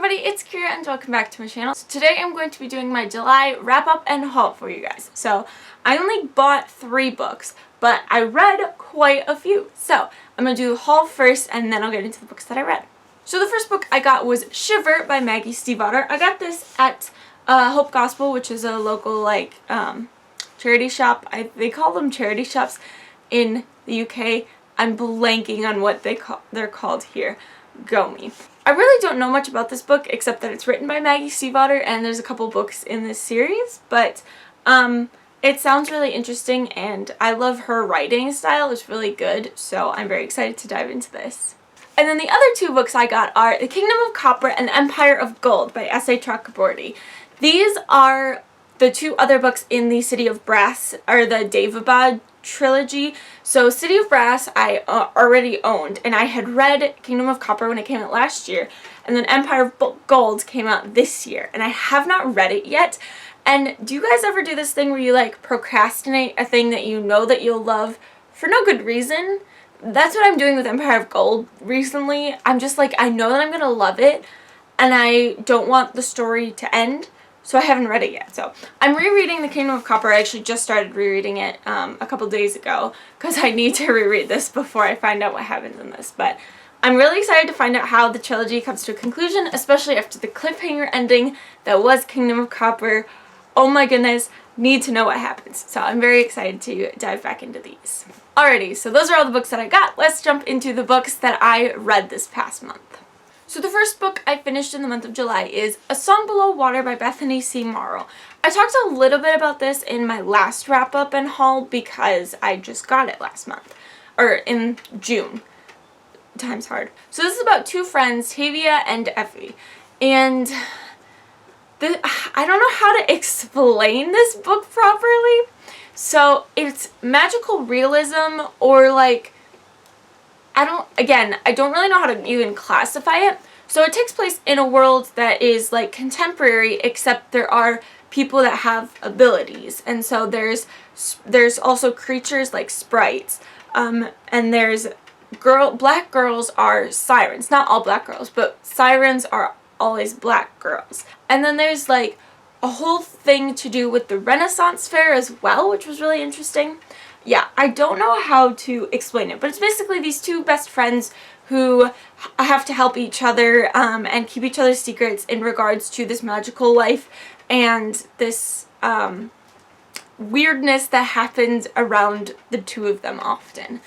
everybody, it's Kira and welcome back to my channel. So today I'm going to be doing my July wrap-up and haul for you guys. So I only bought 3 books, but I read quite a few. So I'm going to do the haul first and then I'll get into the books that I read. So the first book I got was Shiver by Maggie Steelheart. I got this at Hope Gospel, which is a local charity shop. They call them charity shops in the UK. I'm blanking on what they're called here. Go me. I really don't know much about this book except that it's written by Maggie Steelheart and there's a couple books in this series, but it sounds really interesting and I love her writing style. It's really good, so I'm very excited to dive into this. And then the other 2 books I got are The Kingdom of Copper and The Empire of Gold by S.A. Chakraborty. These are the 2 other books in the City of Brass, or the Daevabad trilogy. So City of Brass I already owned, and I had read Kingdom of Copper when it came out last year, and then Empire of Gold came out this year, and I have not read it yet. And do you guys ever do this thing where you procrastinate a thing that you know that you'll love for no good reason? That's what I'm doing with Empire of Gold recently. I'm just I know that I'm gonna love it, and I don't want the story to end. So I haven't read it yet. So I'm rereading The Kingdom of Copper. I actually just started rereading it a couple days ago because I need to reread this before I find out what happens in this. But I'm really excited to find out how the trilogy comes to a conclusion, especially after the cliffhanger ending that was Kingdom of Copper. Oh my goodness, need to know what happens. So I'm very excited to dive back into these. Alrighty, so those are all the books that I got. Let's jump into the books that I read this past month. So the first book I finished in the month of July is A Song Below Water by Bethany C. Morrow. I talked a little bit about this in my last wrap-up and haul because I just got it last month. Or in June. Time's hard. So this is about 2 friends, Tavia and Effie. And I don't know how to explain this book properly. So it's magical realism or I don't really know how to even classify it. So it takes place in a world that is contemporary, except there are people that have abilities. And so there's also creatures like sprites. And there's black girls are sirens. Not all black girls, but sirens are always black girls. And then there's a whole thing to do with the Renaissance Fair as well, which was really interesting. Yeah, I don't know how to explain it, but it's basically these 2 best friends who have to help each other and keep each other's secrets in regards to this magical life and this weirdness that happens around the 2 of them often.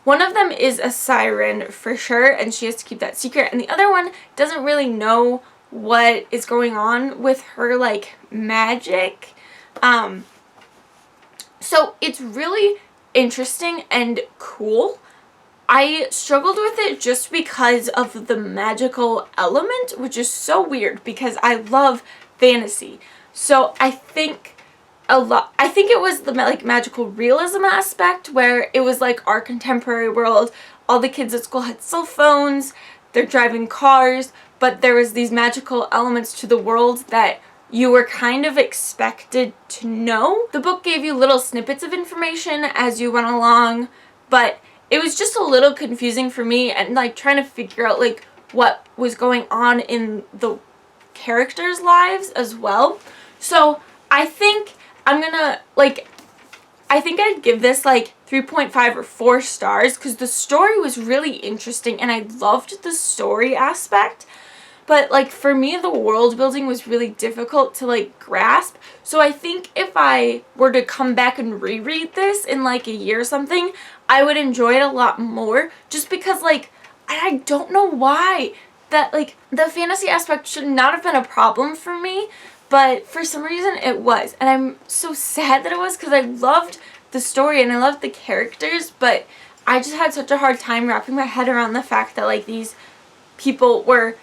One of them is a siren for sure, and she has to keep that secret, and the other one doesn't really know what is going on with her magic. So it's really interesting and cool. I struggled with it just because of the magical element, which is so weird because I love fantasy. So I think it was the magical realism aspect where it was our contemporary world. All the kids at school had cell phones, they're driving cars, but there was these magical elements to the world that you were kind of expected to know. The book gave you little snippets of information as you went along, but it was just a little confusing for me and trying to figure out what was going on in the characters' lives as well. So I think I'm gonna I think I'd give this 3.5 or 4 stars because the story was really interesting and I loved the story aspect. But for me, the world building was really difficult to grasp. So I think if I were to come back and reread this in a year or something, I would enjoy it a lot more. Just because I don't know why that the fantasy aspect should not have been a problem for me, but for some reason it was. And I'm so sad that it was because I loved the story and I loved the characters, but I just had such a hard time wrapping my head around the fact that these people were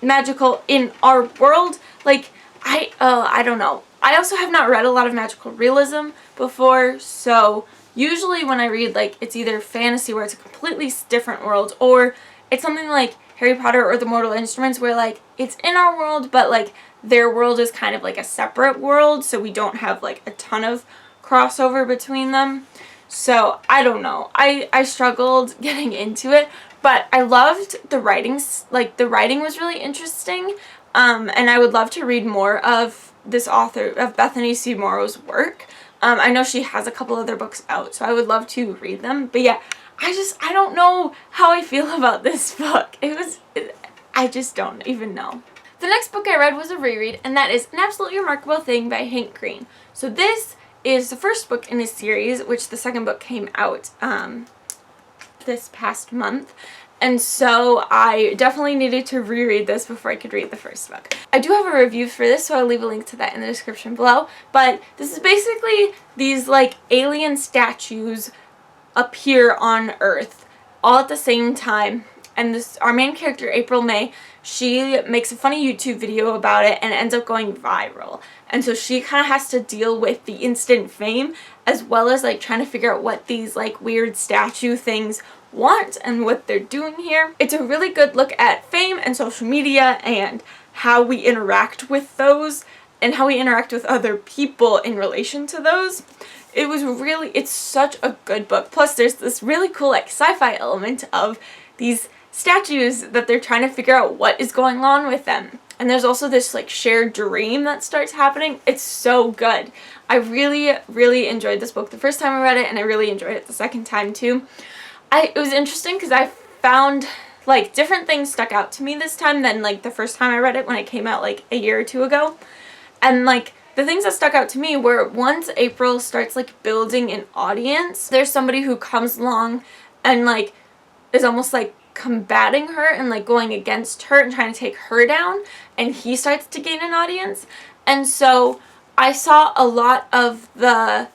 magical in our world. I don't know. I also have not read a lot of magical realism before, so usually when I read it's either fantasy where it's a completely different world, or it's something like Harry Potter or The Mortal Instruments where it's in our world but their world is kind of a separate world, so we don't have a ton of crossover between them. So I don't know. I struggled getting into it, But I loved the writings, like the writing was really interesting, and I would love to read more of this author, of Bethany C. Morrow's work. I know she has a couple other books out, so I would love to read them. But yeah, I don't know how I feel about this book. I just don't even know. The next book I read was a reread, and that is An Absolutely Remarkable Thing by Hank Green. So this is the first book in his series, which the second book came out this past month. And so I definitely needed to reread this before I could read the first book. I do have a review for this, so I'll leave a link to that in the description below. But this is basically these like alien statues appear on Earth all at the same time. And our main character, April May, she makes a funny YouTube video about it and it ends up going viral. And so she kind of has to deal with the instant fame as well as like trying to figure out what these like weird statue things want and what they're doing here. It's a really good look at fame and social media and how we interact with those and how we interact with other people in relation to those. It's such a good book. Plus there's this really cool like sci-fi element of these statues that they're trying to figure out what is going on with them. And there's also this like shared dream that starts happening. It's so good. I really, really enjoyed this book the first time I read it, and I really enjoyed it the second time too. It was interesting because I found like different things stuck out to me this time than like the first time I read it when it came out like a year or two ago. And like the things that stuck out to me were once April starts like building an audience, there's somebody who comes along and like is almost like combating her and like going against her and trying to take her down, and he starts to gain an audience. And so I saw a lot of the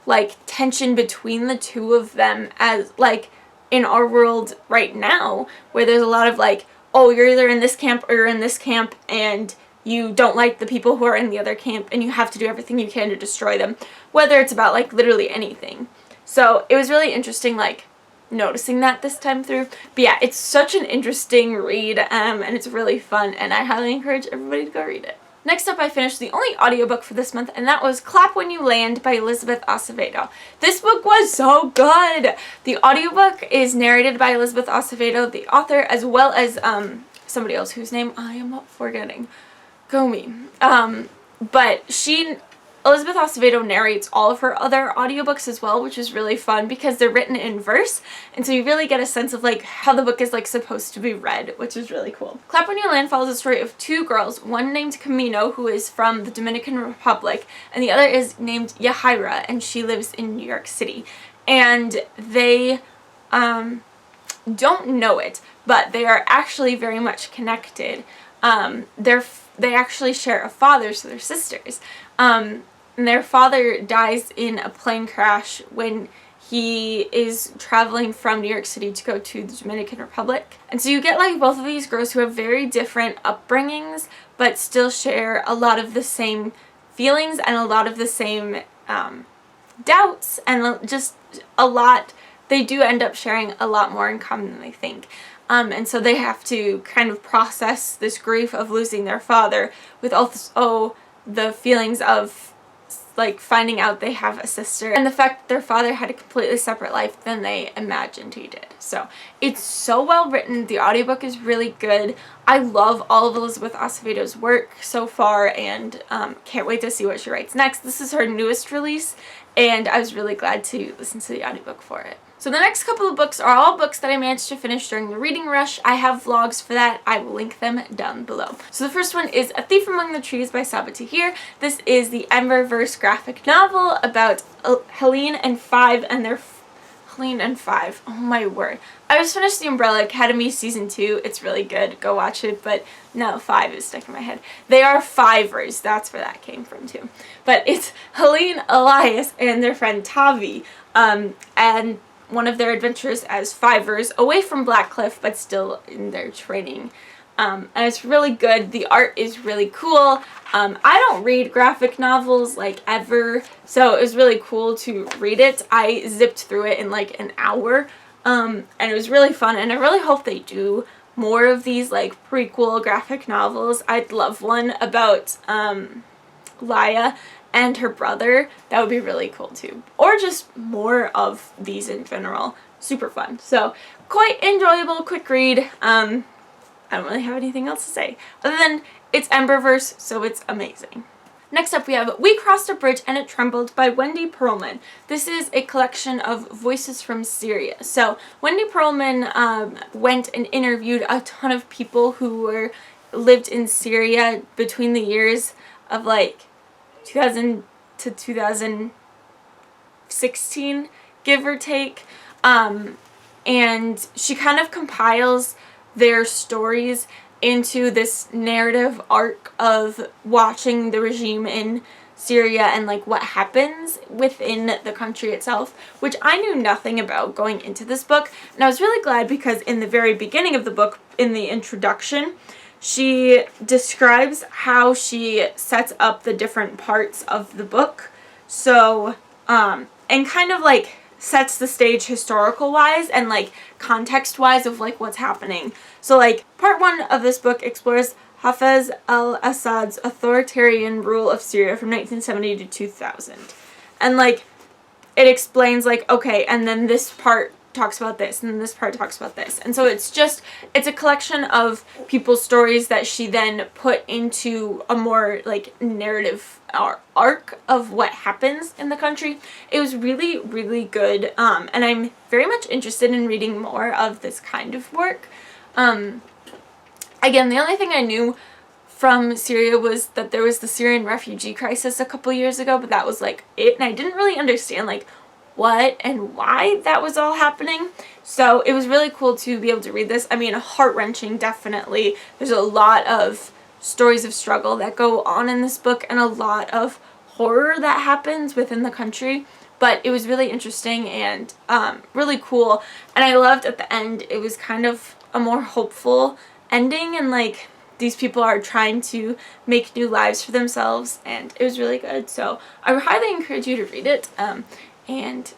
like tension between the two of them as like in our world right now, where there's a lot of like, oh, you're either in this camp or you're in this camp, and you don't like the people who are in the other camp, and you have to do everything you can to destroy them, whether it's about like literally anything. So it was really interesting like noticing that this time through. But yeah, it's such an interesting read, and it's really fun, and I highly encourage everybody to go read it. Next up, I finished the only audiobook for this month, and that was Clap When You Land by Elizabeth Acevedo. This book was so good! The audiobook is narrated by Elizabeth Acevedo, the author, as well as somebody else whose name I am forgetting. Go me. But Elizabeth Acevedo narrates all of her other audiobooks as well, which is really fun because they're written in verse, and so you really get a sense of like how the book is like supposed to be read, which is really cool. Clap When You Land follows the story of two girls, one named Camino, who is from the Dominican Republic, and the other is named Yahaira, and she lives in New York City. And they don't know it, but they are actually very much connected. They actually share a father, so they're sisters. And their father dies in a plane crash when he is traveling from New York City to go to the Dominican Republic. And so you get like both of these girls who have very different upbringings, but still share a lot of the same feelings and a lot of the same doubts, and just a lot. They do end up sharing a lot more in common than they think. And so they have to kind of process this grief of losing their father with also the feelings of like finding out they have a sister and the fact that their father had a completely separate life than they imagined he did. So it's so well written. The audiobook is really good. I love all of Elizabeth Acevedo's work so far, and can't wait to see what she writes next. This is her newest release, and I was really glad to listen to the audiobook for it. So the next couple of books are all books that I managed to finish during the reading rush. I have vlogs for that. I will link them down below. So the first one is A Thief Among the Trees by Sabaa Tahir. This is the Ember verse graphic novel about Helene and Five and their... Helene and Five. Oh my word. I just finished The Umbrella Academy Season 2. It's really good. Go watch it. But no, Five is stuck in my head. They are fivers. That's where that came from too. But it's Helene, Elias, and their friend Tavi. And one of their adventures as fivers away from Blackcliff, but still in their training. And it's really good. The art is really cool. I don't read graphic novels like ever, so it was really cool to read it. I zipped through it in like an hour, and it was really fun, and I really hope they do more of these like prequel graphic novels. I'd love one about Laya and her brother. That would be really cool too. Or just more of these in general. super fun. So quite enjoyable, quick read. I don't really have anything else to say other than it's Emberverse, so it's amazing. Next up we have We Crossed a Bridge and It Trembled by Wendy Perlman. This is a collection of voices from Syria. So Wendy Perlman went and interviewed a ton of people who lived in Syria between the years of like 2000 to 2016, give or take. And she kind of compiles their stories into this narrative arc of watching the regime in Syria and like what happens within the country itself, which I knew nothing about going into this book. And I was really glad because in the very beginning of the book, in the introduction, she describes how she sets up the different parts of the book. So, and kind of like sets the stage historical wise and like context wise of like what's happening. So like part 1 of this book explores Hafez al-Assad's authoritarian rule of Syria from 1970 to 2000. And like it explains like, okay, and then this part talks about this, and then this part talks about this. And so it's a collection of people's stories that she then put into a more like narrative arc of what happens in the country. It was really, really good, and I'm very much interested in reading more of this kind of work. Again, the only thing I knew from Syria was that there was the Syrian refugee crisis a couple years ago, but that was like it, and I didn't really understand like what and why that was all happening. So it was really cool to be able to read this. I mean, heart-wrenching, definitely. There's a lot of stories of struggle that go on in this book and a lot of horror that happens within the country. But it was really interesting and really cool. And I loved at the end, it was kind of a more hopeful ending, and like these people are trying to make new lives for themselves, and it was really good. So I would highly encourage you to read it. And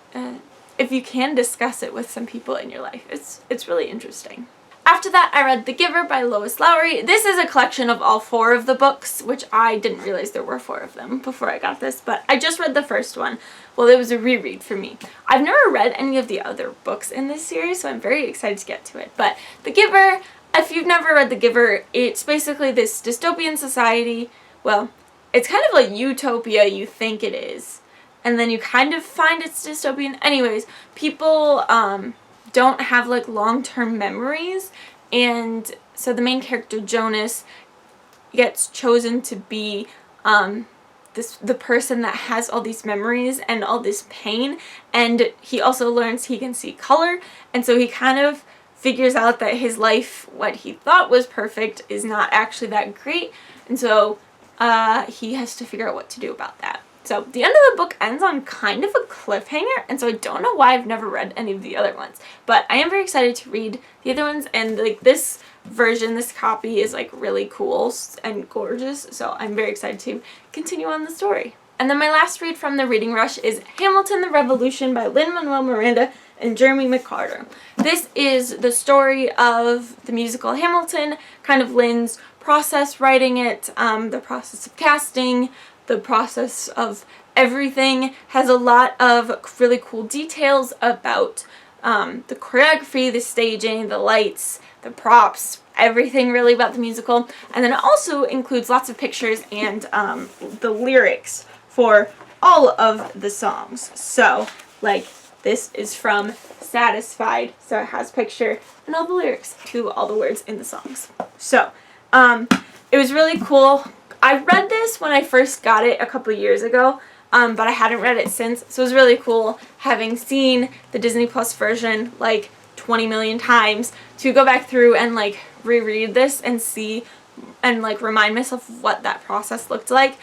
if you can, discuss it with some people in your life. It's really interesting. After that, I read The Giver by Lois Lowry. This is a collection of all 4 of the books, which I didn't realize there were 4 of them before I got this, but I just read the first one. Well, it was a reread for me. I've never read any of the other books in this series, so I'm very excited to get to it. But The Giver, if you've never read The Giver, it's basically this dystopian society. Well, it's kind of like utopia, you think it is. And then you kind of find it's dystopian. Anyways, people don't have like long-term memories, and so the main character Jonas gets chosen to be the person that has all these memories and all this pain, and he also learns he can see color, and so he kind of figures out that his life, what he thought was perfect, is not actually that great, and so he has to figure out what to do about that. So the end of the book ends on kind of a cliffhanger, and so I don't know why I've never read any of the other ones, but I am very excited to read the other ones, and like this version, this copy is like really cool and gorgeous, so I'm very excited to continue on the story. And then my last read from the reading rush is Hamilton the Revolution by Lin-Manuel Miranda and Jeremy McCarter. This is the story of the musical Hamilton, kind of Lin's process writing it, the process of casting, the process of everything. Has a lot of really cool details about the choreography, the staging, the lights, the props, everything really about the musical. And then it also includes lots of pictures and the lyrics for all of the songs. So like this is from Satisfied, so it has picture and all the lyrics to all the words in the songs. So it was really cool. I read this when I first got it a couple years ago, but I hadn't read it since, so it was really cool having seen the Disney Plus version like 20 million times to go back through and like reread this and see and like remind myself of what that process looked like,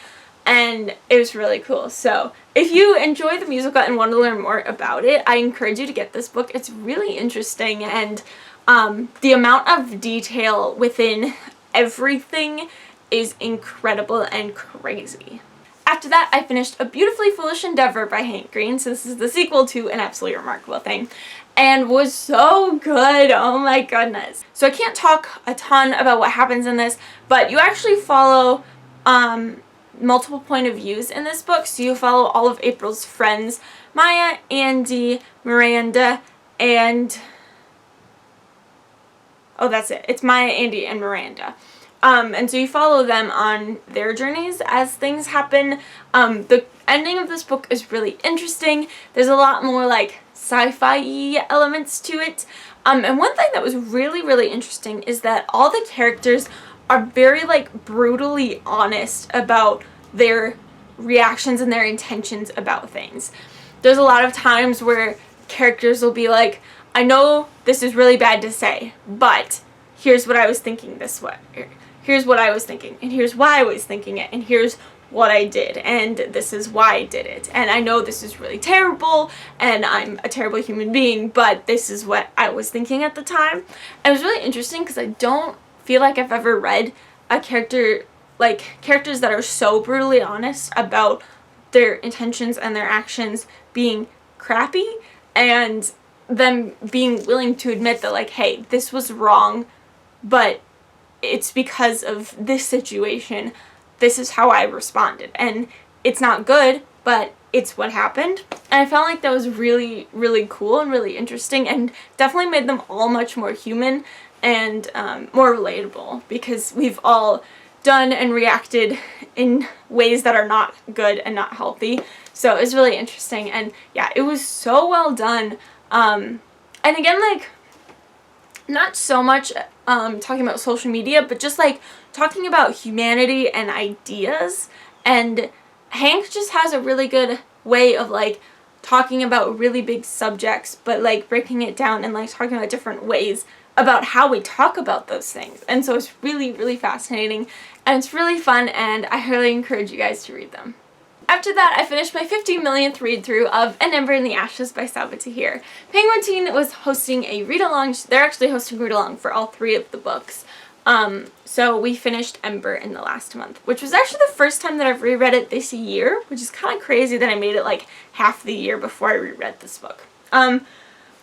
and it was really cool. So if you enjoy the musical and want to learn more about it, I encourage you to get this book. It's really interesting, and the amount of detail within everything is incredible and crazy. After that, I finished A Beautifully Foolish Endeavor by Hank Green. So this is the sequel to An Absolutely Remarkable Thing, and was so good. Oh my goodness. So I can't talk a ton about what happens in this, but you actually follow multiple point of views in this book. So you follow all of April's friends, Maya, Andy, Miranda, and oh, that's it. It's Maya, Andy, and Miranda. And so you follow them on their journeys as things happen. The ending of this book is really interesting. There's a lot more like sci-fi elements to it. And one thing that was really, really interesting is that all the characters are very like brutally honest about their reactions and their intentions about things. There's a lot of times where characters will be like, I know this is really bad to say, but here's what I was thinking this way. Here's what I was thinking, and here's why I was thinking it, and here's what I did, and this is why I did it. And I know this is really terrible, and I'm a terrible human being, but this is what I was thinking at the time. And it was really interesting because I don't feel like I've ever read a character, like characters that are so brutally honest about their intentions and their actions being crappy, and them being willing to admit that like, hey, this was wrong, but it's because of this situation. This is how I responded. And it's not good, but it's what happened. And I felt like that was really, really cool and really interesting, and definitely made them all much more human and more relatable, because we've all done and reacted in ways that are not good and not healthy. So it was really interesting, and yeah, it was so well done. And again, like, not so much talking about social media, but just like talking about humanity and ideas. And Hank just has a really good way of like talking about really big subjects, but like breaking it down and like talking about different ways about how we talk about those things. And so it's really, really fascinating, and it's really fun, and I highly encourage you guys to read them. After that, I finished my 50 millionth read-through of An Ember in the Ashes by Salva Tahir. Penguin Teen was hosting a read-along. They're actually hosting read-along for all 3 of the books. So we finished Ember in the last month, which was actually the first time that I've reread it this year, which is kind of crazy that I made it like half the year before I reread this book.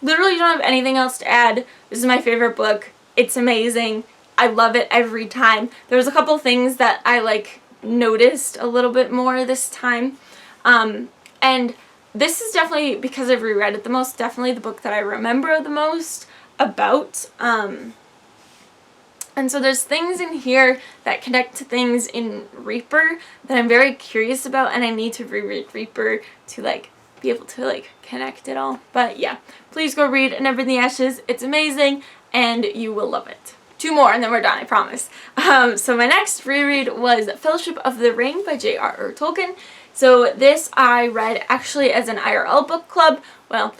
Literally don't have anything else to add. This is my favorite book. It's amazing. I love it every time. There was a couple things that I like noticed a little bit more this time, and this is definitely, because I've reread it the most, definitely the book that I remember the most about, and so there's things in here that connect to things in Reaper that I'm very curious about, and I need to reread Reaper to like be able to like connect it all. But yeah, please go read An Ember in the Ashes. It's amazing, and you will love it. 2 more and then we're done, I promise. So my next reread was Fellowship of the Ring by J.R.R. Tolkien. So this I read actually as an IRL book club. Well,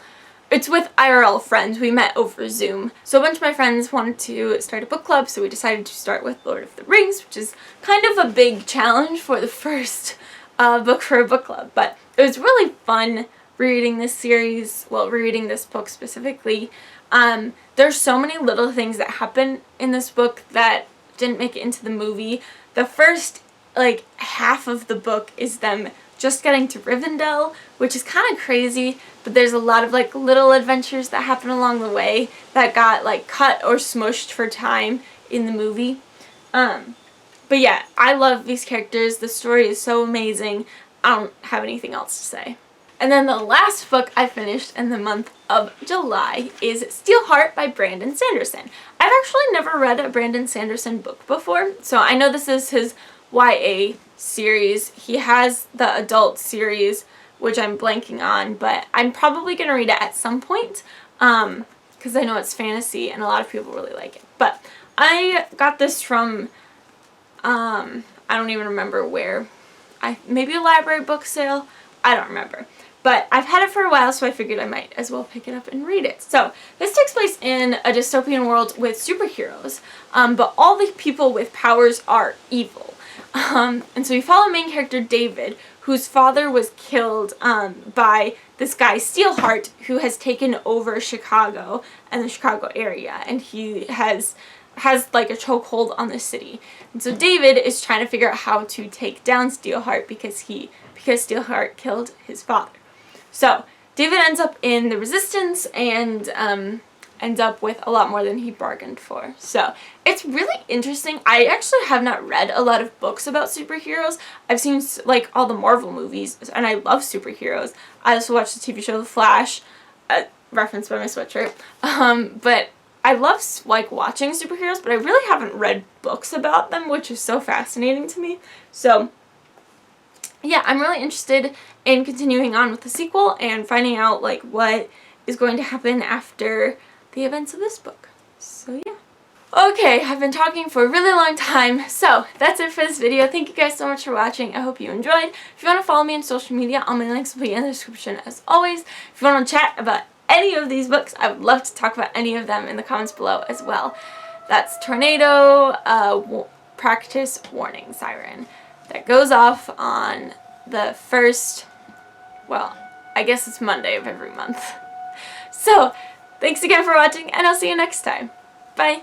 it's with IRL friends. We met over Zoom. So a bunch of my friends wanted to start a book club, so we decided to start with Lord of the Rings, which is kind of a big challenge for the first book for a book club. But it was really fun rereading this series, well, rereading this book specifically. There's so many little things that happen in this book that didn't make it into the movie. The first, like, half of the book is them just getting to Rivendell, which is kind of crazy, but there's a lot of, like, little adventures that happen along the way that got, like, cut or smushed for time in the movie. But yeah, I love these characters. The story is so amazing. I don't have anything else to say. And then the last book I finished in the month of July is Steelheart by Brandon Sanderson. I've actually never read a Brandon Sanderson book before, so I know this is his YA series. He has the adult series, which I'm blanking on, but I'm probably going to read it at some point, because I know it's fantasy and a lot of people really like it. But I got this from, I don't even remember where. Maybe a library book sale? I don't remember. But I've had it for a while, so I figured I might as well pick it up and read it. So this takes place in a dystopian world with superheroes, but all the people with powers are evil. And so you follow main character David, whose father was killed by this guy Steelheart, who has taken over Chicago and the Chicago area, and he has like a chokehold on the city. And so David is trying to figure out how to take down Steelheart because Steelheart killed his father. So David ends up in the Resistance and ends up with a lot more than he bargained for. So it's really interesting. I actually have not read a lot of books about superheroes. I've seen like all the Marvel movies, and I love superheroes. I also watched the TV show The Flash. referenced by my sweatshirt. But I love like watching superheroes, but I really haven't read books about them, which is so fascinating to me. So yeah, I'm really interested in continuing on with the sequel and finding out like what is going to happen after the events of this book. So yeah. Okay, I've been talking for a really long time, so that's it for this video. Thank you guys so much for watching. I hope you enjoyed. If you want to follow me on social media, all my links will be in the description as always. If you want to chat about any of these books, I would love to talk about any of them in the comments below as well. That's Tornado, Practice Warning Siren. That goes off on the first, well, I guess it's Monday of every month. So, thanks again for watching, and I'll see you next time. Bye!